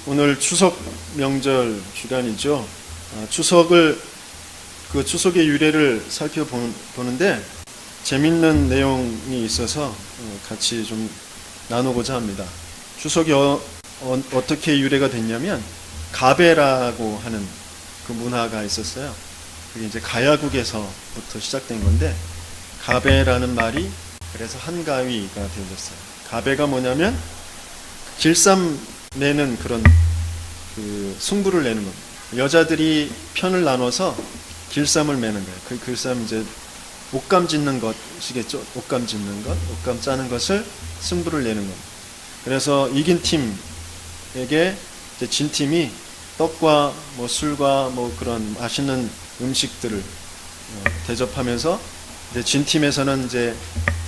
오늘 추석 명절 주간이죠. 추석의 유래를 살펴보는데 재밌는 내용이 있어서 같이 좀 나누고자 합니다. 추석이 어떻게 유래가 됐냐면 가베라고 하는 그 문화가 있었어요. 그게 이제 가야국에서부터 시작된 건데 가베라는 말이 그래서 한가위가 되어졌어요. 가베가 뭐냐면 길쌈 내는 그런 그 승부를 내는 겁니다. 여자들이 편을 나눠서 길쌈을 매는 거예요. 그 길쌈 이제 옷감 짓는 것이겠죠. 옷감 짓는 것, 옷감 짜는 것을 승부를 내는 겁니다. 그래서 이긴 팀에게 이제 진 팀이 떡과 뭐 술과 뭐 그런 맛있는 음식들을 대접하면서 이제 진 팀에서는 이제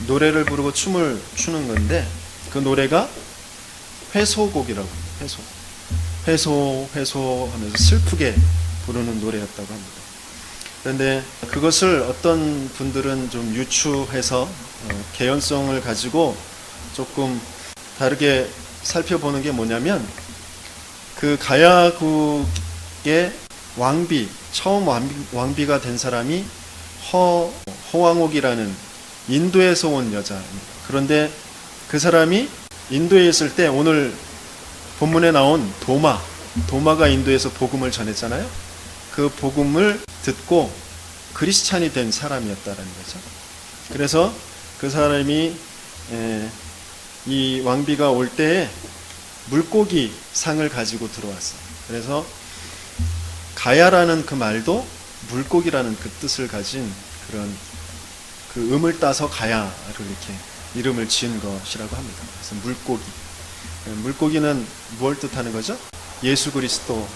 노래를 부르고 춤을 추는 건데 그 노래가 회소곡이라고 합니다. 회소 하면서 슬프게 부르는 노래였다고 합니다. 그런데 그것을 어떤 분들은 좀 유추해서 개연성을 가지고 조금 다르게 살펴보는 게 뭐냐면 그 가야국의 처음 왕비가 된 사람이 허왕옥이라는 인도에서 온 여자입니다. 그런데 그 사람이 인도에 있을 때 오늘 본문에 나온 도마가 인도에서 복음을 전했잖아요. 그 복음을 듣고 크리스찬이 된 사람이었다라는 거죠. 그래서 그 사람이 이 왕비가 올 때에 물고기 상을 가지고 들어왔어요. 그래서 가야라는 그 말도 물고기라는 그 뜻을 가진 그런 그 음을 따서 가야를 이렇게 이름을 지은 것이라고 합니다. 그래서 물고기는 무엇을 뜻하는 거죠? 예수 그리스도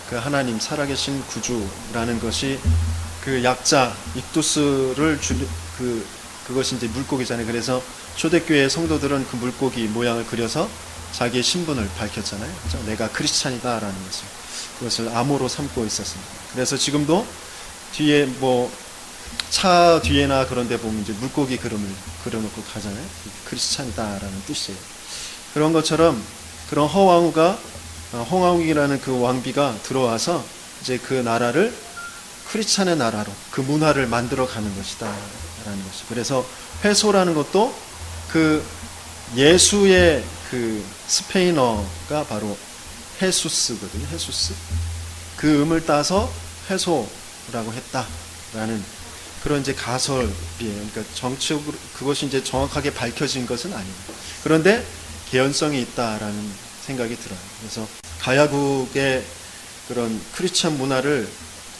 그 하나님 살아계신 구주라는 것이 그 약자 익두스를 그것이 이제 물고기잖아요. 그래서 초대교회 성도들은 그 물고기 모양을 그려서 자기의 신분을 밝혔잖아요. 그렇죠? 내가 크리스찬이다라는 것을 그것을 암호로 삼고 있었습니다. 그래서 지금도 뒤에 뭐 차 뒤에나 그런 데 보면 이제 물고기 그림을 그려놓고 가잖아요. 크리스찬이다라는 뜻이에요. 그런 것처럼 그런 허왕욱이라는 그 왕비가 들어와서 이제 그 나라를 크리스찬의 나라로 그 문화를 만들어 가는 것이다라는 것이. 그래서 회소라는 것도 그 예수의 그 스페인어가 바로 헤수스거든요. 헤수스. 그 음을 따서 회소라고 했다라는 그런 이제 가설이에요. 그러니까 정치적으로 그것이 이제 정확하게 밝혀진 것은 아닙니다. 그런데 개연성이 있다라는 생각이 들어요. 그래서 가야국의 그런 크리스찬 문화를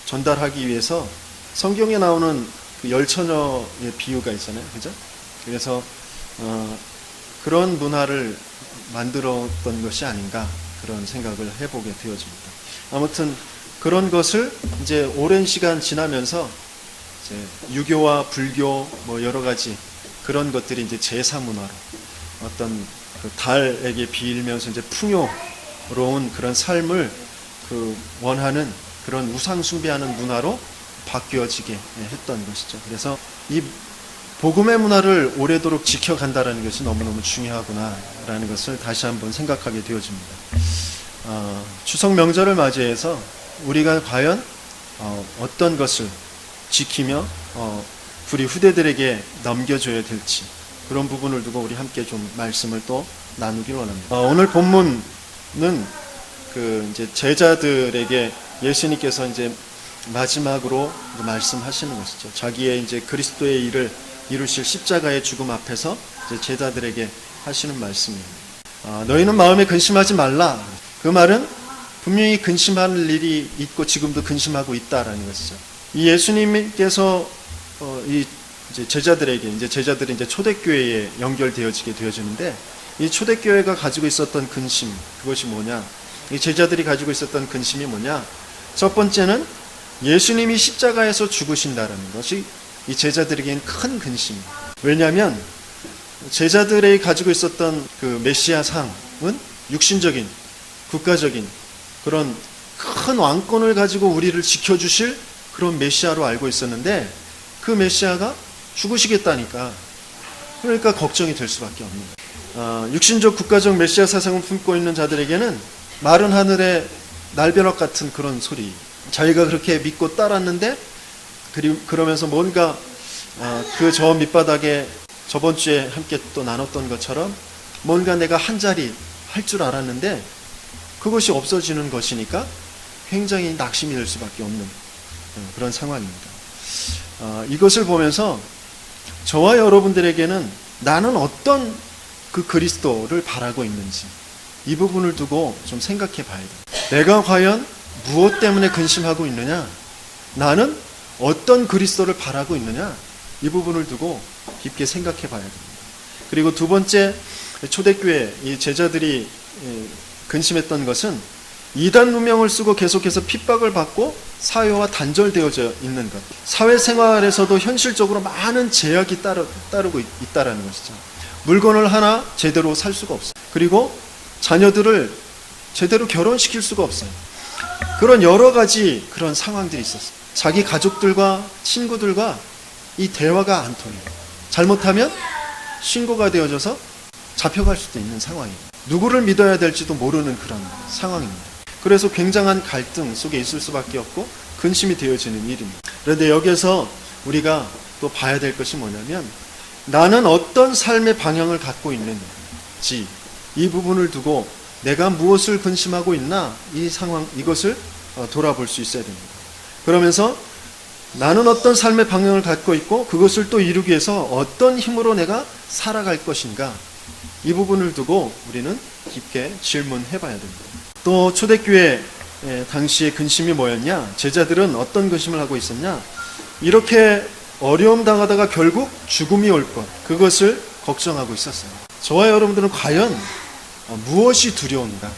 전달하기 위해서 성경에 나오는 그 열처녀의 비유가 있잖아요. 그죠? 그래서 그런 문화를 만들었던 것이 아닌가 그런 생각을 해보게 되어집니다. 아무튼 그런 것을 이제 오랜 시간 지나면서 이제 유교와 불교 뭐 여러 가지 그런 것들이 이제 제사 문화로 어떤 그 달에게 빌면서 이제 풍요로운 그런 삶을 그 원하는 그런 우상 숭배하는 문화로 바뀌어지게 했던 것이죠. 그래서 이 복음의 문화를 오래도록 지켜간다라는 것이 너무너무 중요하구나라는 것을 다시 한번 생각하게 되어집니다. 추석 명절을 맞이해서 우리가 과연 어떤 것을 지키며 우리 후대들에게 넘겨줘야 될지 그런 부분을 두고 우리 함께 좀 말씀을 또 나누길 원합니다. 오늘 본문은 그 이제 제자들에게 예수님께서 이제 마지막으로 말씀하시는 것이죠. 자기의 이제 그리스도의 일을 이루실 십자가의 죽음 앞에서 이제 제자들에게 하시는 말씀입니다. 너희는 마음에 근심하지 말라. 그 말은 분명히 근심할 일이 있고 지금도 근심하고 있다라는 것이죠. 이 예수님께서 이제 제자들이 이제 초대교회에 연결되어지게 되어지는데 이 초대교회가 가지고 있었던 근심 그것이 뭐냐? 이 제자들이 가지고 있었던 근심이 뭐냐? 첫 번째는 예수님이 십자가에서 죽으신다라는 것이 이 제자들에게는 큰 근심입니다. 왜냐하면 제자들이 가지고 있었던 그 메시아 상은 육신적인 국가적인 그런 큰 왕권을 가지고 우리를 지켜주실 그런 메시아로 알고 있었는데 그 메시아가 죽으시겠다니까 그러니까 걱정이 될 수밖에 없는 거예요. 육신적 국가적 메시아 사상을 품고 있는 자들에게는 마른 하늘의 날벼락 같은 그런 소리. 자기가 그렇게 믿고 따랐는데 그러면서 뭔가 그 저 밑바닥에 저번 주에 함께 또 나눴던 것처럼 뭔가 내가 한 자리 할 줄 알았는데 그것이 없어지는 것이니까 굉장히 낙심이 될 수밖에 없는 그런 상황입니다. 이것을 보면서 저와 여러분들에게는 나는 어떤 그 그리스도를 바라고 있는지 이 부분을 두고 좀 생각해 봐야 돼요. 내가 과연 무엇 때문에 근심하고 있느냐? 나는 어떤 그리스도를 바라고 있느냐? 이 부분을 두고 깊게 생각해 봐야 됩니다. 그리고 두 번째, 초대교회 이 제자들이 근심했던 것은 이단 누명을 쓰고 계속해서 핍박을 받고 사회와 단절되어져 있는 것. 사회생활에서도 현실적으로 많은 제약이 따르고 있다는 것이죠. 물건을 하나 제대로 살 수가 없어요. 그리고 자녀들을 제대로 결혼시킬 수가 없어요. 그런 여러 가지 그런 상황들이 있었어요. 자기 가족들과 친구들과 이 대화가 안 통해요. 잘못하면 신고가 되어져서 잡혀갈 수도 있는 상황이에요. 누구를 믿어야 될지도 모르는 그런 상황입니다. 그래서 굉장한 갈등 속에 있을 수밖에 없고 근심이 되어지는 일입니다. 그런데 여기서 우리가 또 봐야 될 것이 뭐냐면 나는 어떤 삶의 방향을 갖고 있는지 이 부분을 두고 내가 무엇을 근심하고 있나 이 상황 이것을 돌아볼 수 있어야 됩니다. 그러면서 나는 어떤 삶의 방향을 갖고 있고 그것을 또 이루기 위해서 어떤 힘으로 내가 살아갈 것인가 이 부분을 두고 우리는 깊게 질문해 봐야 됩니다. 또 초대교회 당시의 근심이 뭐였냐? 제자들은 어떤 근심을 하고 있었냐? 이렇게 어려움 당하다가 결국 죽음이 올 것 그것을 걱정하고 있었어요. 저와 여러분들은 과연 무엇이 두려운가?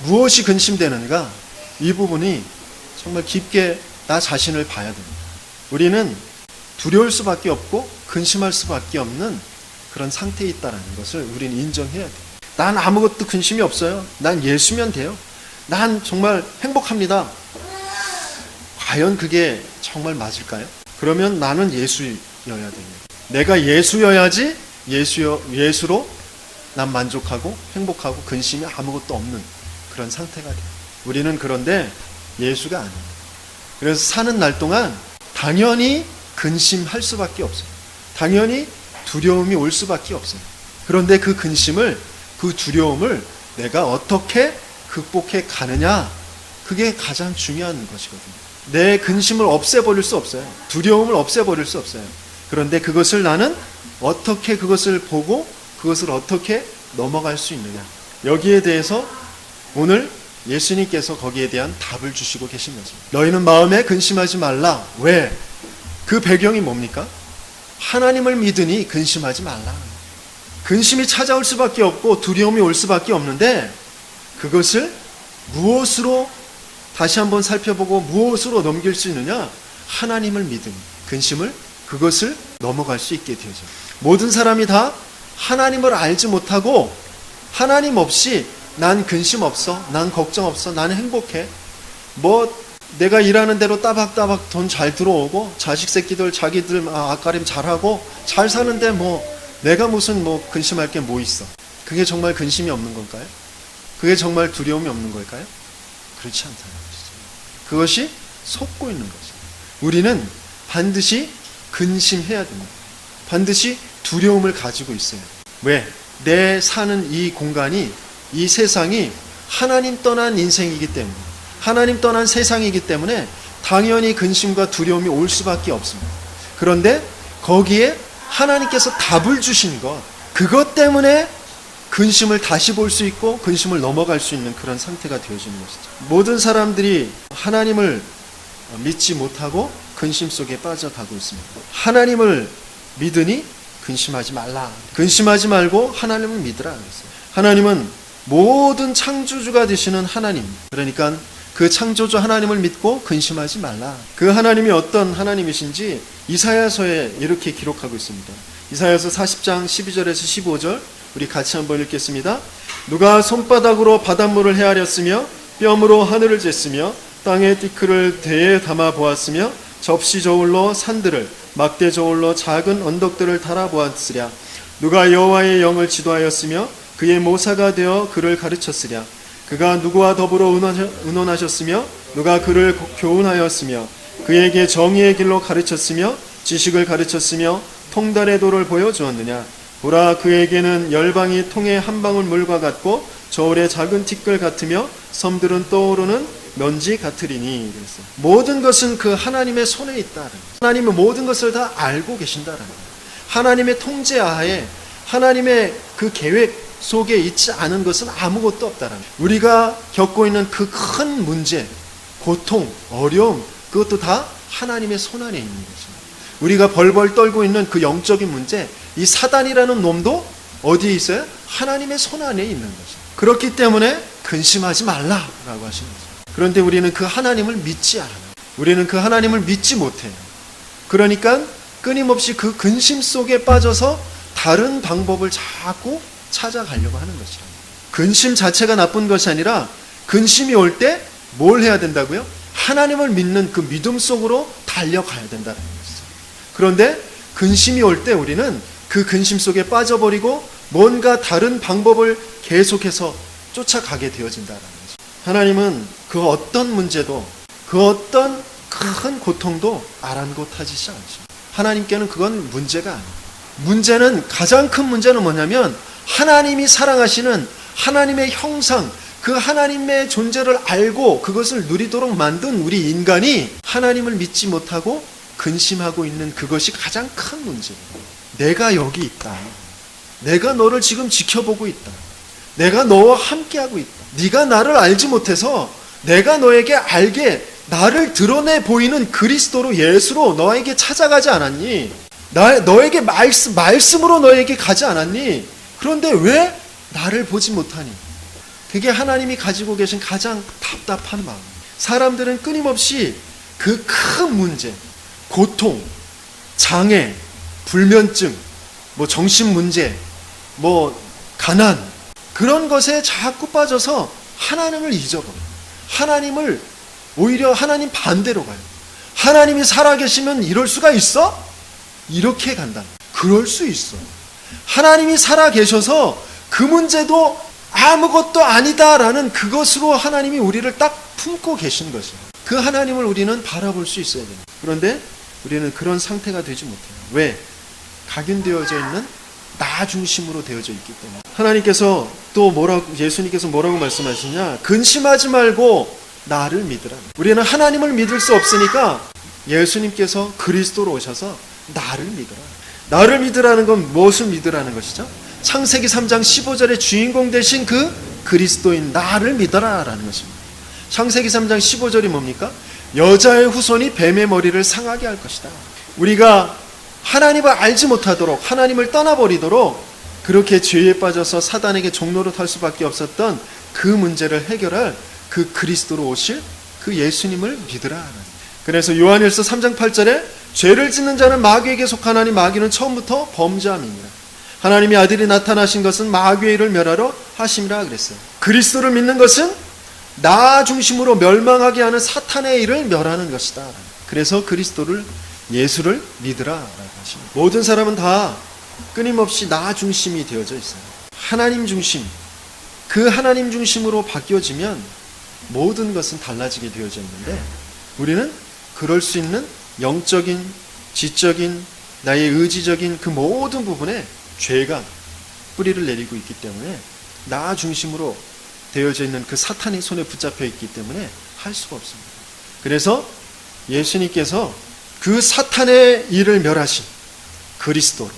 무엇이 근심되는가? 이 부분이 정말 깊게 나 자신을 봐야 됩니다. 우리는 두려울 수밖에 없고 근심할 수밖에 없는 그런 상태에 있다는 것을 우리는 인정해야 돼요. 난 아무것도 근심이 없어요. 난 예수면 돼요. 난 정말 행복합니다. 과연 그게 정말 맞을까요? 그러면 나는 예수여야 됩니다. 내가 예수여야지 예수로 난 만족하고 행복하고 근심이 아무것도 없는 그런 상태가 돼요. 우리는 그런데 예수가 아닙니다. 그래서 사는 날 동안 당연히 근심할 수밖에 없어요. 당연히 두려움이 올 수밖에 없어요. 그런데 그 근심을, 그 두려움을 내가 어떻게 극복해 가느냐, 그게 가장 중요한 것이거든요. 내 근심을 없애버릴 수 없어요. 두려움을 없애버릴 수 없어요. 그런데 그것을 나는 어떻게 그것을 보고 그것을 어떻게 넘어갈 수 있느냐, 여기에 대해서 오늘 예수님께서 거기에 대한 답을 주시고 계신 거죠. 너희는 마음에 근심하지 말라. 왜? 그 배경이 뭡니까? 하나님을 믿으니 근심하지 말라. 근심이 찾아올 수밖에 없고 두려움이 올 수밖에 없는데 그것을 무엇으로 다시 한번 살펴보고 무엇으로 넘길 수 있느냐? 하나님을 믿으니 근심을 그것을 넘어갈 수 있게 되죠. 모든 사람이 다 하나님을 알지 못하고 하나님 없이 난 근심 없어, 난 걱정 없어, 나는 행복해. 내가 일하는 대로 따박따박 돈 잘 들어오고 자식 새끼들 자기들 앞가림 잘하고 잘 사는데 내가 무슨 근심할 게 뭐 있어? 그게 정말 근심이 없는 걸까요? 그게 정말 두려움이 없는 걸까요? 그렇지 않다는 것이죠. 그것이 속고 있는 거죠. 우리는 반드시 근심해야 됩니다. 반드시 두려움을 가지고 있어야 돼요. 왜? 내 사는 이 공간이, 이 세상이 하나님 떠난 인생이기 때문에, 하나님 떠난 세상이기 때문에 당연히 근심과 두려움이 올 수밖에 없습니다. 그런데 거기에 하나님께서 답을 주신 것, 그것 때문에 근심을 다시 볼 수 있고 근심을 넘어갈 수 있는 그런 상태가 되어지는 것이죠. 모든 사람들이 하나님을 믿지 못하고 근심 속에 빠져가고 있습니다. 하나님을 믿으니 근심하지 말라. 근심하지 말고 하나님을 믿으라 그랬어요. 하나님은 모든 창조주가 되시는 하나님, 그러니까 그 창조주 하나님을 믿고 근심하지 말라. 그 하나님이 어떤 하나님이신지 이사야서에 이렇게 기록하고 있습니다. 이사야서 40장 12절에서 15절 우리 같이 한번 읽겠습니다. 누가 손바닥으로 바닷물을 헤아렸으며 뼘으로 하늘을 쟀으며 땅의 티끌을 대에 담아 보았으며 접시 저울로 산들을 막대 저울로 작은 언덕들을 달아 보았으랴. 누가 여호와의 영을 지도하였으며 그의 모사가 되어 그를 가르쳤으랴. 그가 누구와 더불어 의논하셨으며 누가 그를 교훈하였으며 그에게 정의의 길로 가르쳤으며 지식을 가르쳤으며 통달의 도를 보여주었느냐. 보라, 그에게는 열방이 통의 한 방울 물과 같고 저울의 작은 티끌 같으며 섬들은 떠오르는 먼지 같으리니. 그랬어요. 모든 것은 그 하나님의 손에 있다. 하나님은 모든 것을 다 알고 계신다라는 거예요. 하나님의 통제하에 하나님의 그 계획 속에 있지 않은 것은 아무것도 없다라는 거예요. 우리가 겪고 있는 그 큰 문제, 고통, 어려움, 그것도 다 하나님의 손안에 있는 거죠. 우리가 벌벌 떨고 있는 그 영적인 문제, 이 사단이라는 놈도 어디에 있어요? 하나님의 손안에 있는 거죠. 그렇기 때문에 근심하지 말라라고 하시는 거죠. 그런데 우리는 그 하나님을 믿지 않아요. 우리는 그 하나님을 믿지 못해요. 그러니까 끊임없이 그 근심 속에 빠져서 다른 방법을 자꾸 찾아가려고 하는 것이죠. 근심 자체가 나쁜 것이 아니라 근심이 올 때 뭘 해야 된다고요? 하나님을 믿는 그 믿음 속으로 달려가야 된다는 것이죠. 그런데 근심이 올 때 우리는 그 근심 속에 빠져버리고 뭔가 다른 방법을 계속해서 쫓아가게 되어진다는 거죠. 하나님은 그 어떤 문제도 그 어떤 큰 고통도 아랑곳하지 않죠. 하나님께는 그건 문제가 아니에요. 문제는, 가장 큰 문제는 뭐냐면 하나님이 사랑하시는 하나님의 형상, 그 하나님의 존재를 알고 그것을 누리도록 만든 우리 인간이 하나님을 믿지 못하고 근심하고 있는 그것이 가장 큰 문제예요. 내가 여기 있다. 내가 너를 지금 지켜보고 있다. 내가 너와 함께하고 있다. 네가 나를 알지 못해서 내가 너에게 알게 나를 드러내 보이는 그리스도로, 예수로 너에게 찾아가지 않았니? 너에게 말씀으로 너에게 가지 않았니? 그런데 왜 나를 보지 못하니? 그게 하나님이 가지고 계신 가장 답답한 마음. 사람들은 끊임없이 그 큰 문제, 고통, 장애, 불면증, 정신 문제, 가난, 그런 것에 자꾸 빠져서 하나님을 잊어버려요. 하나님을 오히려 하나님 반대로 가요. 하나님이 살아계시면 이럴 수가 있어? 이렇게 간다. 그럴 수 있어. 하나님이 살아계셔서 그 문제도 아무것도 아니다라는 그것으로 하나님이 우리를 딱 품고 계신 것이에요. 그 하나님을 우리는 바라볼 수 있어야 돼요. 그런데 우리는 그런 상태가 되지 못해요. 왜? 각인되어져 있는 나 중심으로 되어져 있기 때문에. 하나님께서 또 예수님께서 뭐라고 말씀하시냐? 근심하지 말고 나를 믿으라. 우리는 하나님을 믿을 수 없으니까 예수님께서 그리스도로 오셔서 나를 믿으라. 나를 믿으라는 건 무엇을 믿으라는 것이죠? 창세기 3장 15절의 주인공 되신 그 그리스도인 나를 믿어라라는 것입니다. 창세기 3장 15절이 뭡니까? 여자의 후손이 뱀의 머리를 상하게 할 것이다. 우리가 하나님을 알지 못하도록, 하나님을 떠나버리도록 그렇게 죄에 빠져서 사단에게 종로로 탈 수밖에 없었던 그 문제를 해결할 그 그리스도로 오실 그 예수님을 믿으라. 그래서 요한일서 3장 8절에 죄를 짓는 자는 마귀에게 속하나니 마귀는 처음부터 범죄함이니라. 하나님의 아들이 나타나신 것은 마귀의 일을 멸하러 하심이라 그랬어요. 그리스도를 믿는 것은 나 중심으로 멸망하게 하는 사탄의 일을 멸하는 것이다. 그래서 그리스도를, 예수를 믿으라라고 하십니다. 모든 사람은 다 끊임없이 나 중심이 되어져 있어요. 하나님 중심, 그 하나님 중심으로 바뀌어지면 모든 것은 달라지게 되어져 있는데 우리는 그럴 수 있는 영적인, 지적인, 나의 의지적인 그 모든 부분에 죄가 뿌리를 내리고 있기 때문에 나 중심으로 되어져 있는 그 사탄의 손에 붙잡혀 있기 때문에 할 수가 없습니다. 그래서 예수님께서 그 사탄의 일을 멸하신 그리스도로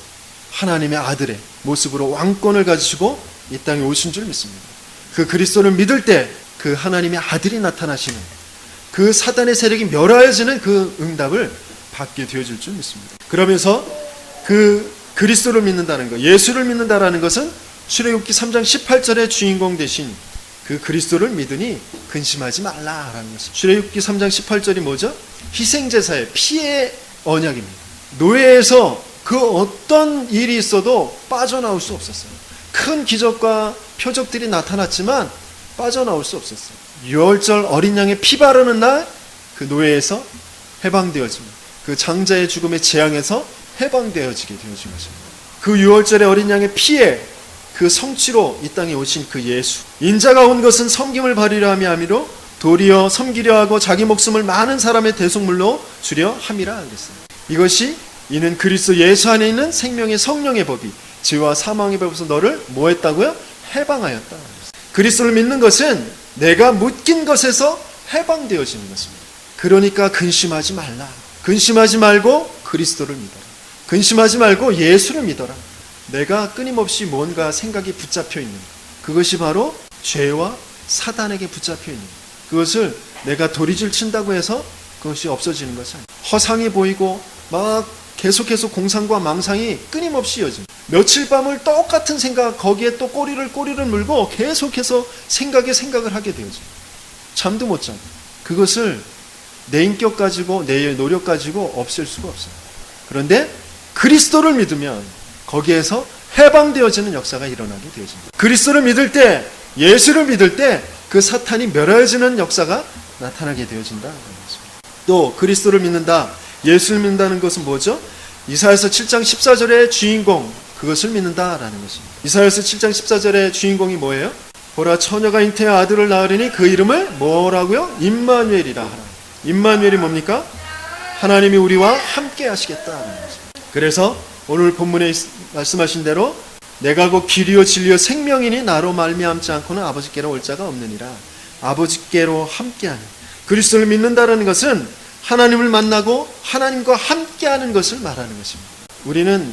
하나님의 아들의 모습으로 왕권을 가지시고 이 땅에 오신 줄 믿습니다. 그 그리스도를 믿을 때 그 하나님의 아들이 나타나시는 그 사단의 세력이 멸하여지는 그 응답을 받게 되어질 줄 믿습니다. 그러면서 그 그리스도를 믿는다는 것, 예수를 믿는다라는 것은 출애굽기 3장 18절의 주인공 되신 그 그리스도를 믿으니 근심하지 말라라는 것입니다. 출애굽기 3장 18절이 뭐죠? 희생제사의 피의 언약입니다. 노예에서 그 어떤 일이 있어도 빠져나올 수 없었어요. 큰 기적과 표적들이 나타났지만 빠져나올 수 없었어요. 유월절 어린 양의 피 바르는 날 그 노예에서 해방되어집니다. 그 장자의 죽음의 재앙에서 해방되어지게 되어진 것입니다. 그 유월절의 어린 양의 피에 그 성취로 이 땅에 오신 그 예수. 인자가 온 것은 섬김을 받으려 함이 아니로 도리어 섬기려 하고 자기 목숨을 많은 사람의 대속물로 주려 함이라 그랬어요. 이것이 이는 그리스도 예수 안에 있는 생명의 성령의 법이 죄와 사망의 법에서 너를 뭐 했다고요? 해방하였다. 그리스도를 믿는 것은 내가 묶인 것에서 해방되어지는 것입니다. 그러니까 근심하지 말라. 근심하지 말고 그리스도를 믿어라. 근심하지 말고 예수를 믿어라. 내가 끊임없이 뭔가 생각이 붙잡혀 있는 그것이 바로 죄와 사단에게 붙잡혀 있는 그것을 내가 도리질 친다고 해서 그것이 없어지는 것이 아니에요. 허상이 보이고 막 계속해서 공상과 망상이 끊임없이 이어집니다. 며칠 밤을 똑같은 생각 거기에 또 꼬리를 물고 계속해서 생각을 하게 되어집니다. 잠도 못 자고 그것을 내 인격 가지고 내 노력 가지고 없앨 수가 없어요. 그런데 그리스도를 믿으면 거기에서 해방되어지는 역사가 일어나게 되어집니다. 그리스도를 믿을 때, 예수를 믿을 때 그 사탄이 멸해지는 역사가 나타나게 되어진다. 또 그리스도를 믿는다, 예수를 믿는다는 것은 뭐죠? 이사야서 7장 14절의 주인공, 그것을 믿는다라는 것입니다. 이사야서 7장 14절의 주인공이 뭐예요? 보라, 처녀가 잉태하여 아들을 낳으리니 그 이름을 뭐라고요? 임마누엘이라 하라. 임마누엘이 뭡니까? 하나님이 우리와 함께 하시겠다라는 것입니다. 그래서 오늘 본문에 말씀하신 대로 내가 곧 길이요 진리요 생명이니 나로 말미암지 않고는 아버지께로 올 자가 없느니라. 아버지께로 함께하는 그리스도를 믿는다라는 것은 하나님을 만나고 하나님과 함께하는 것을 말하는 것입니다. 우리는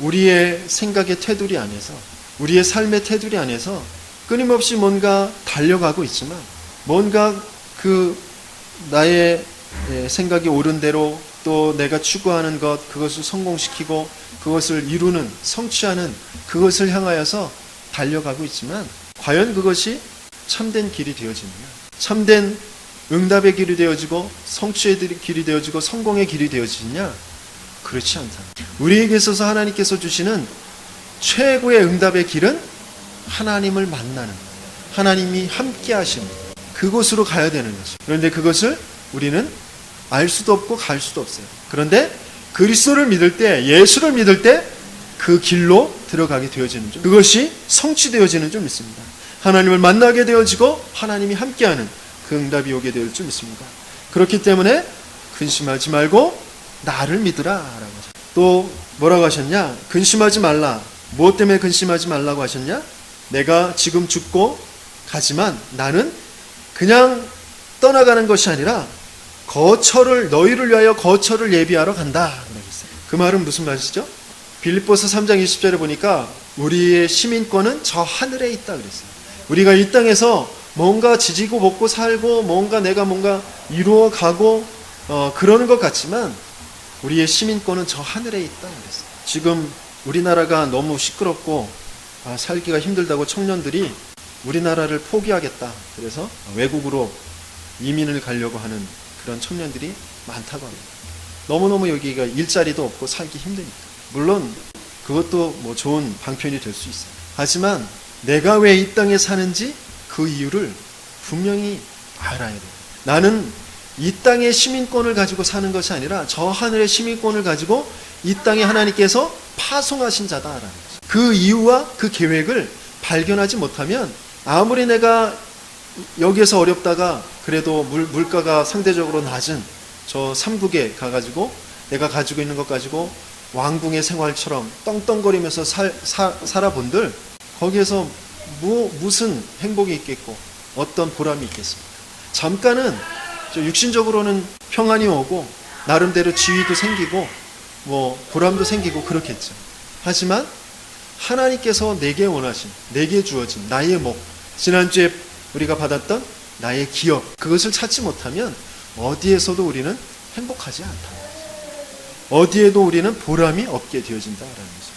우리의 생각의 테두리 안에서 우리의 삶의 테두리 안에서 끊임없이 뭔가 달려가고 있지만 뭔가 그 나의 생각이 옳은 대로 또 내가 추구하는 것 그것을 성공시키고 그것을 이루는 성취하는 그것을 향하여서 달려가고 있지만 과연 그것이 참된 길이 되어지느냐, 참된 응답의 길이 되어지고 성취의 길이 되어지고 성공의 길이 되어지느냐? 그렇지 않다. 우리에게 있어서 하나님께서 주시는 최고의 응답의 길은 하나님을 만나는, 하나님이 함께 하시는 그곳으로 가야 되는 거죠. 그런데 그것을 우리는 알 수도 없고 갈 수도 없어요. 그런데 그리스도를 믿을 때, 예수를 믿을 때 그 길로 들어가게 되어지는 줄, 그것이 성취되어지는 줄 믿습니다. 하나님을 만나게 되어지고 하나님이 함께하는 그 응답이 오게 될 줄 믿습니다. 그렇기 때문에 근심하지 말고 나를 믿으라 라고 하죠. 또 뭐라고 하셨냐? 근심하지 말라. 무엇 때문에 근심하지 말라고 하셨냐? 내가 지금 죽고 가지만 나는 그냥 떠나가는 것이 아니라 거처를, 너희를 위하여 거처를 예비하러 간다. 그 말은 무슨 말이죠? 빌립보서 3장 20절에 보니까 우리의 시민권은 저 하늘에 있다 그랬어요. 우리가 이 땅에서 뭔가 지지고 먹고 살고 내가 뭔가 이루어가고 그러는 것 같지만 우리의 시민권은 저 하늘에 있다 그랬어요. 지금 우리나라가 너무 시끄럽고 살기가 힘들다고 청년들이 우리나라를 포기하겠다. 그래서 외국으로 이민을 가려고 하는 그런 청년들이 많다고 합니다. 너무너무 여기가 일자리도 없고 살기 힘드니까. 물론 그것도 뭐 좋은 방편이 될 수 있어요. 하지만 내가 왜 이 땅에 사는지 그 이유를 분명히 알아야 돼요. 나는 이 땅의 시민권을 가지고 사는 것이 아니라 저 하늘의 시민권을 가지고 이 땅에 하나님께서 파송하신 자다라는 거죠. 그 이유와 그 계획을 발견하지 못하면 아무리 내가 여기에서 어렵다가 그래도 물가가 상대적으로 낮은 저 삼국에 가가지고 내가 가지고 있는 것 가지고 왕궁의 생활처럼 떵떵거리면서 살아본들 거기에서 무슨 행복이 있겠고 어떤 보람이 있겠습니까? 잠깐은 육신적으로는 평안이 오고 나름대로 지위도 생기고 보람도 생기고 그렇겠죠. 하지만 하나님께서 내게 원하신, 내게 주어진 나의 목, 지난주에 우리가 받았던 나의 기업, 그것을 찾지 못하면 어디에서도 우리는 행복하지 않다. 어디에도 우리는 보람이 없게 되어진다라는 거죠.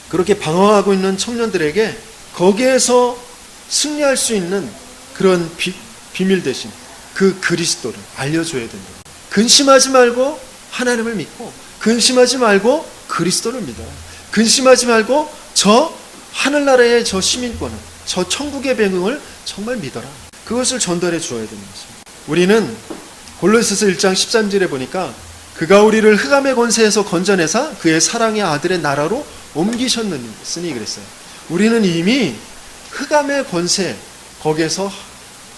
그렇게 방황하고 있는 청년들에게 거기에서 승리할 수 있는 그런 비밀 대신 그 그리스도를 알려줘야 된다. 근심하지 말고 하나님을 믿고, 근심하지 말고 그리스도를 믿어라. 근심하지 말고 저 하늘나라의 저 시민권을, 저 천국의 배경을 정말 믿어라. 그것을 전달해 주어야 되는 것입니다. 우리는 골로새서 1장 13절에 보니까 그가 우리를 흑암의 권세에서 건져내사 그의 사랑의 아들의 나라로 옮기셨으니 그랬어요. 우리는 이미 흑암의 권세 거기에서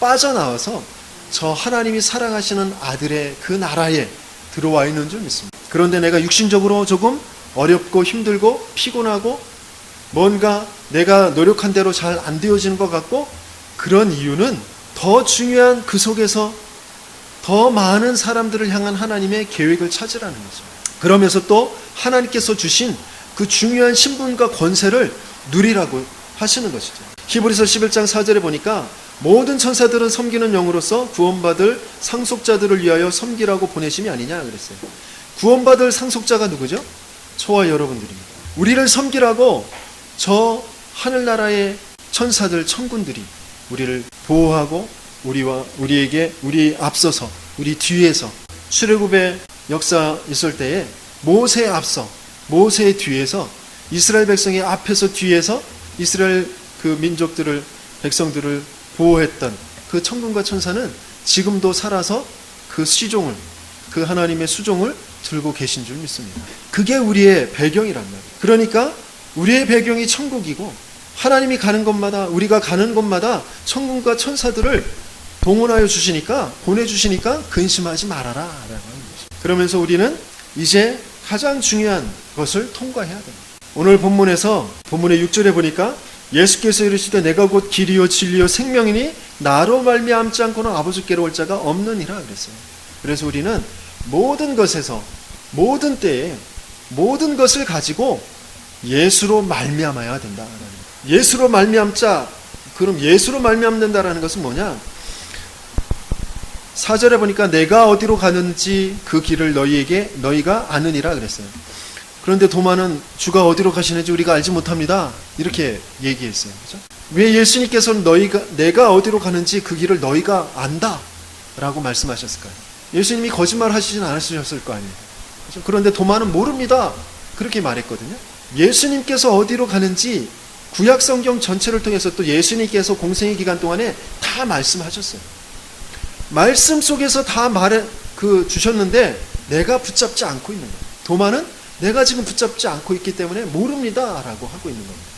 빠져나와서 저 하나님이 사랑하시는 아들의 그 나라에 들어와 있는 줄 믿습니다. 그런데 내가 육신적으로 조금 어렵고 힘들고 피곤하고 뭔가 내가 노력한 대로 잘 안 되어지는 것 같고, 그런 이유는 더 중요한 그 속에서 더 많은 사람들을 향한 하나님의 계획을 찾으라는 거죠. 그러면서 또 하나님께서 주신 그 중요한 신분과 권세를 누리라고 하시는 것이죠. 히브리서 11장 4절에 보니까 모든 천사들은 섬기는 영으로서 구원받을 상속자들을 위하여 섬기라고 보내심이 아니냐 그랬어요. 구원받을 상속자가 누구죠? 저와 여러분들입니다. 우리를 섬기라고 저 하늘나라의 천사들, 천군들이 우리를 보호하고 우리 앞서서 우리 뒤에서, 출애굽의 역사 있을 때에 모세에 앞서 모세의 뒤에서 이스라엘 백성의 앞에서 뒤에서 이스라엘 그 민족들을, 백성들을 보호했던 그 천군과 천사는 지금도 살아서 그 시종을, 그 하나님의 수종을 들고 계신 줄 믿습니다. 그게 우리의 배경이란 말이에요. 그러니까 우리의 배경이 천국이고 하나님이 가는 곳마다, 우리가 가는 곳마다 천군과 천사들을 동원하여 주시니까, 보내주시니까 근심하지 말아라 라고 하는 거죠. 그러면서 우리는 이제 가장 중요한 것을 통과해야 됩니다. 오늘 본문의 6절에 보니까 예수께서 이르시되 내가 곧 길이요 진리요 생명이니 나로 말미암지 않고는 아버지께로 올 자가 없느니라 그랬어요. 그래서 우리는 모든 것에서, 모든 때에 모든 것을 가지고 예수로 말미암아야 된다. 예수로 말미암자. 그럼 예수로 말미암는다라는 것은 뭐냐? 4절에 보니까 내가 어디로 가는지 그 길을 너희가 아느니라 그랬어요. 그런데 도마는 주가 어디로 가시는지 우리가 알지 못합니다, 이렇게 얘기했어요. 그렇죠? 왜 예수님께서는 내가 어디로 가는지 그 길을 너희가 안다 라고 말씀하셨을까요? 예수님이 거짓말 하시진 않으셨을 거 아니에요. 그렇죠? 그런데 도마는 모릅니다, 그렇게 말했거든요. 예수님께서 어디로 가는지 구약 성경 전체를 통해서 또 예수님께서 공생의 기간 동안에 다 말씀하셨어요. 말씀 속에서 다 주셨는데 내가 붙잡지 않고 있는 거예요. 도마는 내가 지금 붙잡지 않고 있기 때문에 모릅니다 라고 하고 있는 겁니다.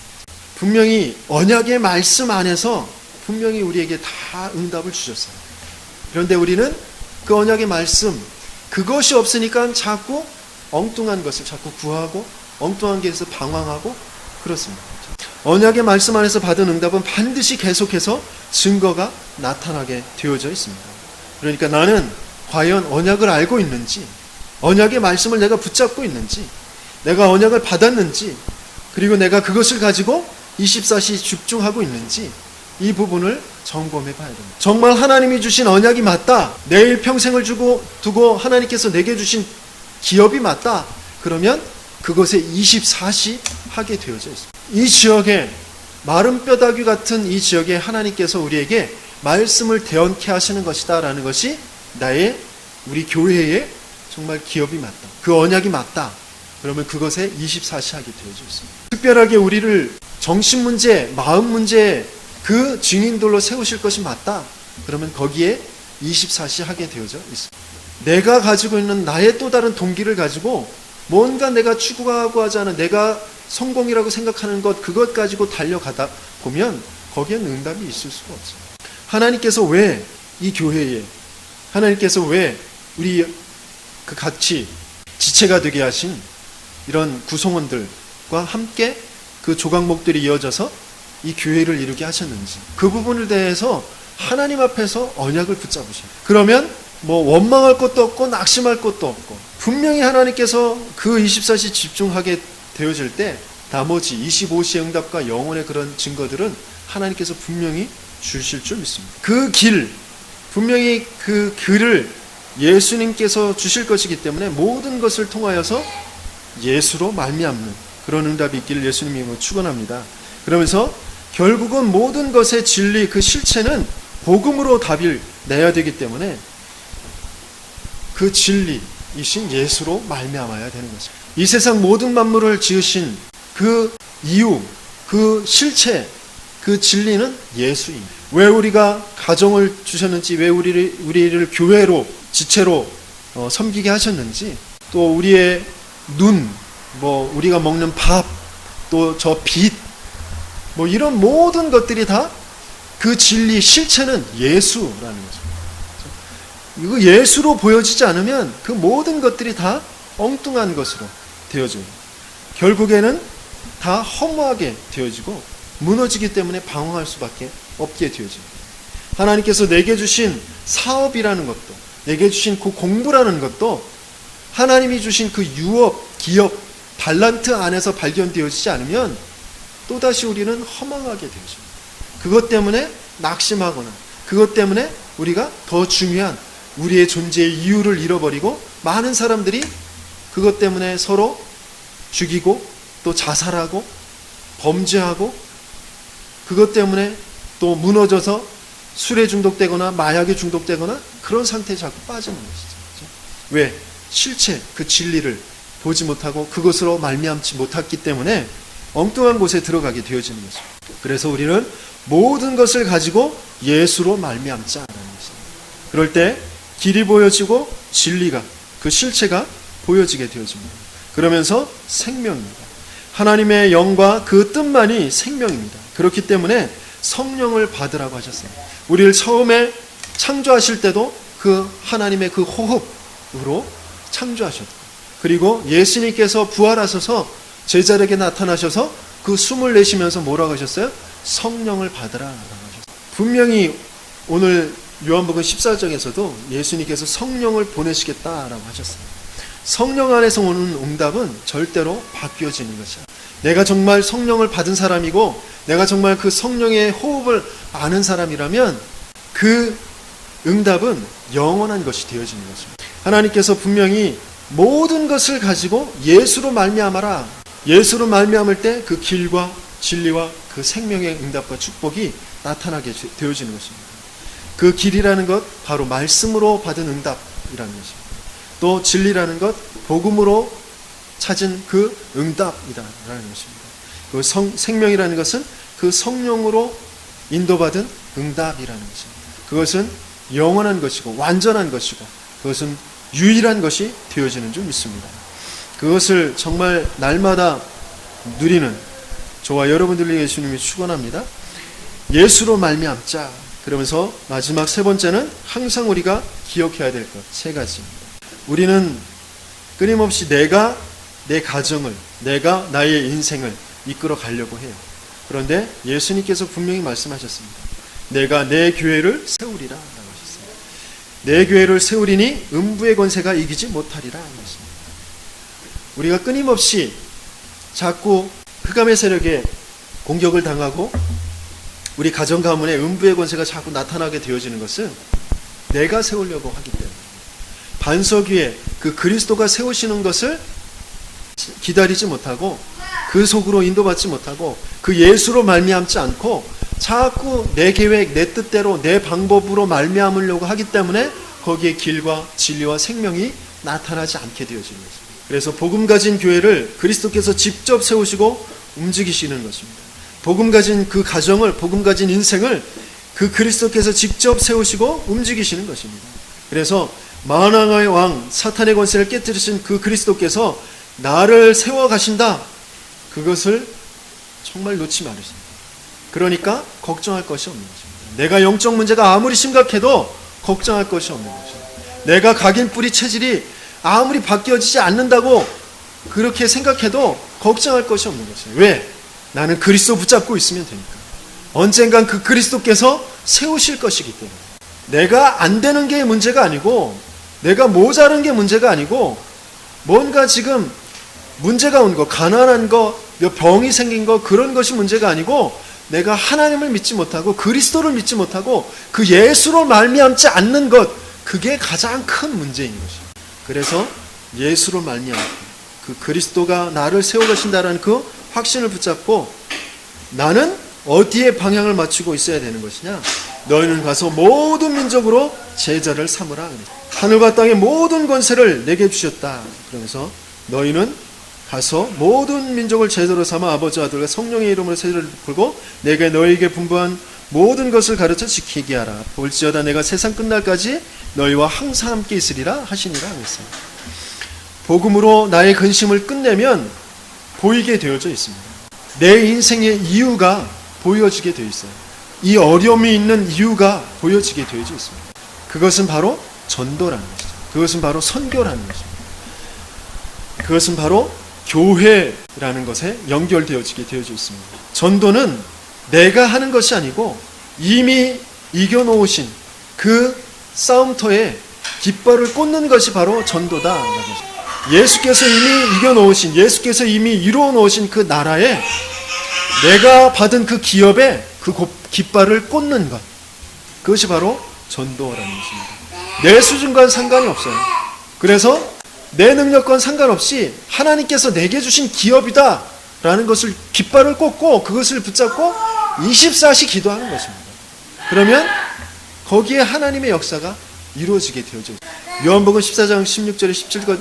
분명히 언약의 말씀 안에서 분명히 우리에게 다 응답을 주셨어요. 그런데 우리는 그 언약의 말씀, 그것이 없으니까 자꾸 엉뚱한 것을 자꾸 구하고 엉뚱한 것에서 방황하고 그렇습니다. 언약의 말씀 안에서 받은 응답은 반드시 계속해서 증거가 나타나게 되어져 있습니다. 그러니까 나는 과연 언약을 알고 있는지, 언약의 말씀을 내가 붙잡고 있는지, 내가 언약을 받았는지, 그리고 내가 그것을 가지고 24시 집중하고 있는지, 이 부분을 점검해 봐야 됩니다. 정말 하나님이 주신 언약이 맞다, 내일 평생을 두고 하나님께서 내게 주신 기업이 맞다, 그러면 그것에 24시 하게 되어져 있습니다. 이 지역에, 마른 뼈다귀 같은 이 지역에 하나님께서 우리에게 말씀을 대언케 하시는 것이다 라는 것이 우리 교회의 정말 기업이 맞다, 그 언약이 맞다, 그러면 그것에 24시 하게 되어져 있습니다. 특별하게 우리를 정신문제, 마음 문제 그 증인들로 세우실 것이 맞다, 그러면 거기에 24시 하게 되어져 있습니다. 내가 가지고 있는 나의 또 다른 동기를 가지고 뭔가 내가 추구하고 하지 않은, 내가 성공이라고 생각하는 것, 그것 가지고 달려가다 보면 거기엔 응답이 있을 수가 없어요. 하나님께서 왜 이 교회에, 하나님께서 왜 우리 그 같이 지체가 되게 하신 이런 구성원들과 함께 그 조각목들이 이어져서 이 교회를 이루게 하셨는지, 그 부분에 대해서 하나님 앞에서 언약을 붙잡으셔요. 그러면 원망할 것도 없고 낙심할 것도 없고, 분명히 하나님께서 그 24시 집중하게 되어질 때 나머지 25시의 응답과 영혼의 그런 증거들은 하나님께서 분명히 주실 줄 믿습니다. 그 길, 분명히 그 글을 예수님께서 주실 것이기 때문에 모든 것을 통하여서 예수로 말미암는 그런 응답이 있기를 예수님이 축원합니다. 그러면서 결국은 모든 것의 진리, 그 실체는 복음으로 답을 내야 되기 때문에 그 진리이신 예수로 말미암아야 되는 것입니다. 이 세상 모든 만물을 지으신 그 이유, 그 실체, 그 진리는 예수입니다. 왜 우리가 가정을 주셨는지, 왜 우리를 교회로, 지체로 섬기게 하셨는지, 또 우리의 눈, 우리가 먹는 밥, 또 저 빛, 뭐 이런 모든 것들이 다 그 진리, 실체는 예수라는 거죠. 이거 예수로 보여지지 않으면 그 모든 것들이 다 엉뚱한 것으로 되어져요. 결국에는 다 허무하게 되어지고 무너지기 때문에 방황할 수밖에 없게 되어집니다. 하나님께서 내게 주신 사업이라는 것도, 내게 주신 그 공부라는 것도 하나님이 주신 그 유업, 기업, 달란트 안에서 발견되어지지 않으면 또다시 우리는 허망하게 되어집니다. 그것 때문에 낙심하거나 그것 때문에 우리가 더 중요한 우리의 존재의 이유를 잃어버리고 많은 사람들이 그것 때문에 서로 죽이고 또 자살하고 범죄하고 그것 때문에 또 무너져서 술에 중독되거나 마약에 중독되거나 그런 상태에 자꾸 빠지는 것이죠. 왜? 실체, 그 진리를 보지 못하고 그것으로 말미암지 못했기 때문에 엉뚱한 곳에 들어가게 되어지는 것입니다. 그래서 우리는 모든 것을 가지고 예수로 말미암자 라는 것입니다. 그럴 때 길이 보여지고 진리가, 그 실체가 보여지게 되어집니다. 그러면서 생명입니다. 하나님의 영과 그 뜻만이 생명입니다. 그렇기 때문에 성령을 받으라고 하셨어요. 우리를 처음에 창조하실 때도 그 하나님의 그 호흡으로 창조하셨고, 그리고 예수님께서 부활하셔서 제자에게 나타나셔서 그 숨을 내쉬면서 뭐라고 하셨어요? 성령을 받으라라고 하셨어요. 분명히 오늘 요한복음 14장에서도 예수님께서 성령을 보내시겠다라고 하셨어요. 성령 안에서 오는 응답은 절대로 바뀌어지는 것이야. 내가 정말 성령을 받은 사람이고 내가 정말 그 성령의 호흡을 아는 사람이라면 그 응답은 영원한 것이 되어지는 것입니다. 하나님께서 분명히 모든 것을 가지고 예수로 말미암아라. 예수로 말미암을 때 그 길과 진리와 그 생명의 응답과 축복이 나타나게 되어지는 것입니다. 그 길이라는 것 바로 말씀으로 받은 응답이라는 것입니다. 또 진리라는 것 복음으로 찾은 그 응답이라는 것입니다. 그 생명이라는 것은 그 성령으로 인도받은 응답이라는 것입니다. 그것은 영원한 것이고 완전한 것이고 그것은 유일한 것이 되어지는 줄 믿습니다. 그것을 정말 날마다 누리는 저와 여러분들에게 예수님이 축원합니다. 예수로 말미암자. 그러면서 마지막 세 번째는 항상 우리가 기억해야 될 것 세 가지입니다. 우리는 끊임없이 내가 내 가정을, 내가 나의 인생을 이끌어 가려고 해요. 그런데 예수님께서 분명히 말씀하셨습니다. 내가 내 교회를 세우리라 라고 하셨습니다. 내 교회를 세우리니 음부의 권세가 이기지 못하리라 하셨습니다. 우리가 끊임없이 자꾸 흑암의 세력에 공격을 당하고 우리 가정 가문에 음부의 권세가 자꾸 나타나게 되어지는 것은 내가 세우려고 하기 때문에 반석 위에 그 그리스도가 세우시는 것을 기다리지 못하고 그 속으로 인도받지 못하고 그 예수로 말미암지 않고 자꾸 내 계획, 내 뜻대로 내 방법으로 말미암으려고 하기 때문에 거기에 길과 진리와 생명이 나타나지 않게 되어지는 것입니다. 그래서 복음 가진 교회를 그리스도께서 직접 세우시고 움직이시는 것입니다. 복음 가진 그 가정을, 복음 가진 인생을 그 그리스도께서 직접 세우시고 움직이시는 것입니다. 그래서 만왕의 왕 사탄의 권세를 깨뜨리신 그 그리스도께서 나를 세워가신다. 그것을 정말 놓지 말으십니다. 그러니까 걱정할 것이 없는 것입니다. 내가 영적 문제가 아무리 심각해도 걱정할 것이 없는 것입니다. 내가 각인 뿌리 체질이 아무리 바뀌어지지 않는다고 그렇게 생각해도 걱정할 것이 없는 것이에요. 왜? 나는 그리스도 붙잡고 있으면 되니까. 언젠간 그 그리스도께서 세우실 것이기 때문에. 내가 안 되는 게 문제가 아니고 내가 모자른 게 문제가 아니고 뭔가 지금 문제가 온 거, 가난한 거, 병이 생긴 거 그런 것이 문제가 아니고 내가 하나님을 믿지 못하고 그리스도를 믿지 못하고 그 예수로 말미암지 않는 것, 그게 가장 큰 문제인 것이에요. 그래서 예수로 말미암고 그 그리스도가 나를 세워가신다는 그 확신을 붙잡고 나는 어디에 방향을 맞추고 있어야 되는 것이냐? 너희는 가서 모든 민족으로 제자를 삼으라. 하늘과 땅의 모든 권세를 내게 주셨다. 그러면서 너희는 가서 모든 민족을 제자로 삼아 아버지와 아들과 성령의 이름으로 세례를 베풀고 내게 너희에게 분부한 모든 것을 가르쳐 지키게 하라. 볼지어다 내가 세상 끝날까지 너희와 항상 함께 있으리라 하시니라 하였어요. 복음으로 나의 근심을 끝내면 보이게 되어져 있습니다. 내 인생의 이유가 보여지게 되어 있어요. 이 어려움이 있는 이유가 보여지게 되어져 있습니다. 그것은 바로 전도라는 것이죠. 그것은 바로 선교라는 것입니다. 그것은 바로 교회라는 것에 연결되어지게 되어져 있습니다. 전도는 내가 하는 것이 아니고 이미 이겨놓으신 그 싸움터에 깃발을 꽂는 것이 바로 전도다. 예수께서 이미 이겨놓으신, 예수께서 이미 이루어놓으신 그 나라에 내가 받은 그 기업에 그 깃발을 꽂는 것, 그것이 바로 전도라는 것입니다. 내 수준과는 상관이 없어요. 그래서 내 능력과는 상관없이 하나님께서 내게 주신 기업이다 라는 것을 깃발을 꽂고 그것을 붙잡고 24시 기도하는 것입니다. 그러면 거기에 하나님의 역사가 이루어지게 되어져 있습니다. 요한복음 14장 16절에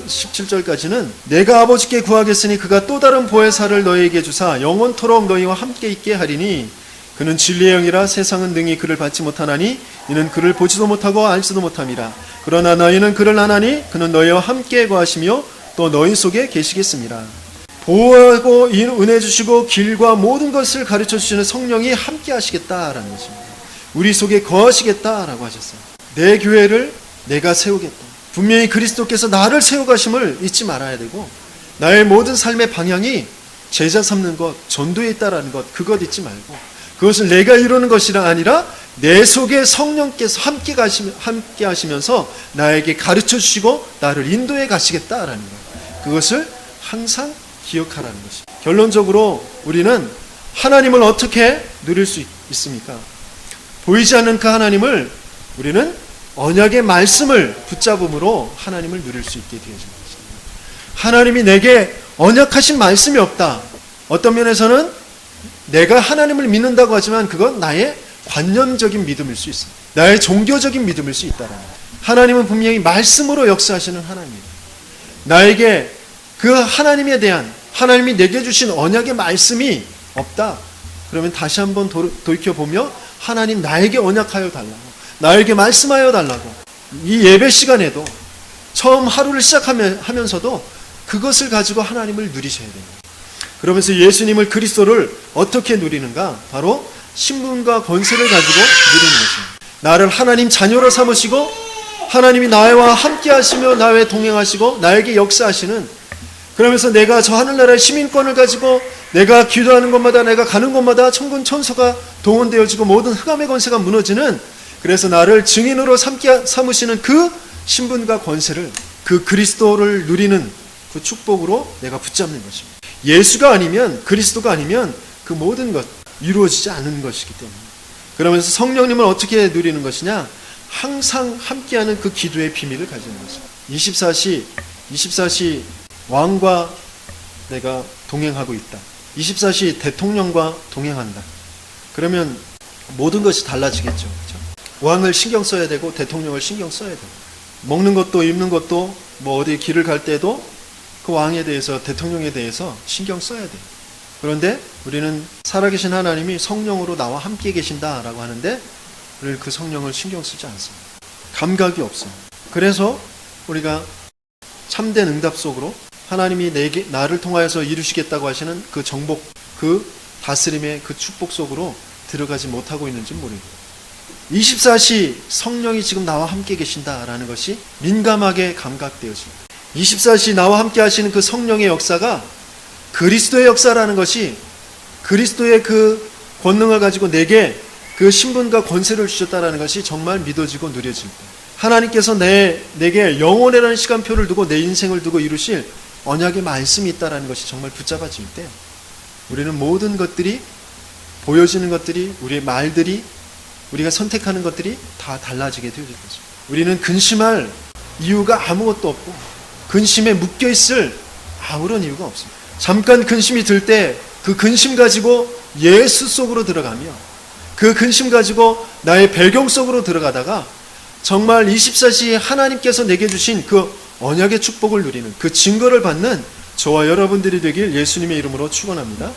17절까지는 내가 아버지께 구하겠으니 그가 또 다른 보혜사를 너희에게 주사 영원토록 너희와 함께 있게 하리니 그는 진리의 영이라 세상은 능히 그를 받지 못하나니 이는 그를 보지도 못하고 알지도 못함이라. 그러나 너희는 그를 아나니 그는 너희와 함께 거하시며 또 너희 속에 계시겠습니다. 보호하고 은혜 주시고 길과 모든 것을 가르쳐 주시는 성령이 함께 하시겠다라는 것입니다. 우리 속에 거하시겠다라고 하셨어요. 내 교회를 내가 세우겠다. 분명히 그리스도께서 나를 세워가심을 잊지 말아야 되고 나의 모든 삶의 방향이 제자 삼는 것, 전도에 있다라는 것, 그것 잊지 말고 그것을 내가 이루는 것이 아니라 내 속에 성령께서 함께 하시면서 나에게 가르쳐 주시고 나를 인도해 가시겠다라는 것, 그것을 항상 기억하라는 것입니다. 결론적으로 우리는 하나님을 어떻게 누릴 수 있습니까? 보이지 않는 그 하나님을 우리는 언약의 말씀을 붙잡음으로 하나님을 누릴 수 있게 되어진 것입니다. 하나님이 내게 언약하신 말씀이 없다. 어떤 면에서는 내가 하나님을 믿는다고 하지만 그건 나의 관념적인 믿음일 수 있습니다. 나의 종교적인 믿음일 수 있다라는 거예요. 하나님은 분명히 말씀으로 역사하시는 하나님입니다. 나에게 그 하나님에 대한 하나님이 내게 주신 언약의 말씀이 없다. 그러면 다시 한번 돌이켜보며 하나님 나에게 언약하여 달라고, 나에게 말씀하여 달라고, 이 예배 시간에도 처음 하루를 시작하면서도 그것을 가지고 하나님을 누리셔야 됩니다. 그러면서 예수님을, 그리스도를 어떻게 누리는가? 바로 신분과 권세를 가지고 누리는 것입니다. 나를 하나님 자녀로 삼으시고 하나님이 나와 함께 하시며 나와 동행하시고 나에게 역사하시는, 그러면서 내가 저 하늘나라의 시민권을 가지고 내가 기도하는 곳마다, 내가 가는 곳마다 천군 천사가 동원되어지고 모든 흑암의 권세가 무너지는, 그래서 나를 증인으로 삼으시는 그 신분과 권세를, 그 그리스도를 누리는 그 축복으로 내가 붙잡는 것입니다. 예수가 아니면, 그리스도가 아니면 그 모든 것 이루어지지 않는 것이기 때문에. 그러면서 성령님을 어떻게 누리는 것이냐? 항상 함께하는 그 기도의 비밀을 가지는 것입니다. 24시 왕과 내가 동행하고 있다. 24시 대통령과 동행한다. 그러면 모든 것이 달라지겠죠. 그렇죠? 왕을 신경 써야 되고 대통령을 신경 써야 되고, 먹는 것도 입는 것도 뭐 어디 길을 갈 때도 그 왕에 대해서, 대통령에 대해서 신경 써야 돼요. 그런데 우리는 살아계신 하나님이 성령으로 나와 함께 계신다라고 하는데 우리는 그 성령을 신경 쓰지 않습니다. 감각이 없어요. 그래서 우리가 참된 응답 속으로 하나님이 나를 통하여서 이루시겠다고 하시는 그 정복, 그 다스림의 그 축복 속으로 들어가지 못하고 있는지 모릅니다. 24시 성령이 지금 나와 함께 계신다라는 것이 민감하게 감각되어집니다. 24시 나와 함께 하시는 그 성령의 역사가 그리스도의 역사라는 것이, 그리스도의 그 권능을 가지고 내게 그 신분과 권세를 주셨다라는 것이 정말 믿어지고 누려질 때, 하나님께서 내게 영원이라는 시간표를 두고 내 인생을 두고 이루실 언약의 말씀이 있다라는 것이 정말 붙잡아질 때, 우리는 모든 것들이, 보여지는 것들이, 우리의 말들이, 우리가 선택하는 것들이 다 달라지게 되어질 것입니다. 우리는 근심할 이유가 아무것도 없고 근심에 묶여있을 아무런 이유가 없습니다. 잠깐 근심이 들 때 그 근심 가지고 예수 속으로 들어가며 그 근심 가지고 나의 배경 속으로 들어가다가 정말 24시 하나님께서 내게 주신 그 언약의 축복을 누리는 그 증거를 받는 저와 여러분들이 되길 예수님의 이름으로 축원합니다.